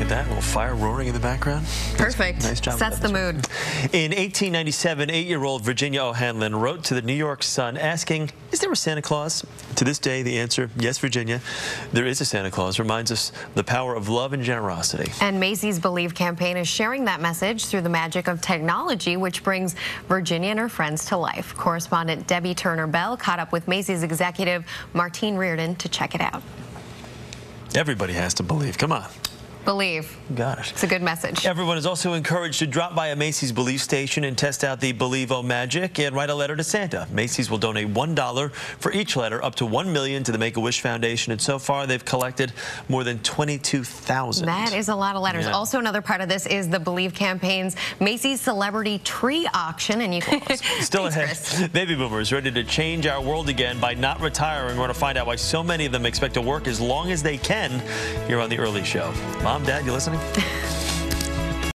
at that. A little fire roaring in the background. Perfect. Nice job. Sets the mood. In 1897, 8-year-old Virginia O'Hanlon wrote to the New York Sun asking, is there a Santa Claus? To this day, the answer, yes, Virginia, there is a Santa Claus. Reminds us the power of love and generosity. And Macy's Believe campaign is sharing that message through the magic of technology, which brings Virginia and her friends to life. Correspondent Debbie Turner-Bell caught up with Macy's executive Martine Reardon to check it out. Everybody has to believe. Come on. Believe. Got it. It's a good message. Everyone is also encouraged to drop by a Macy's Believe station and test out the Believe-O magic and write a letter to Santa. Macy's will donate $1 for each letter, up to $1 million to the Make-A-Wish Foundation, and so far they've collected more than 22,000. That is a lot of letters. Yeah. Also, another part of this is the Believe campaign's Macy's Celebrity Tree Auction, and you can still ahead. Chris. Baby boomers ready to change our world again by not retiring. We're going to find out why so many of them expect to work as long as they can here on The Early Show. Mom, Dad, you listening?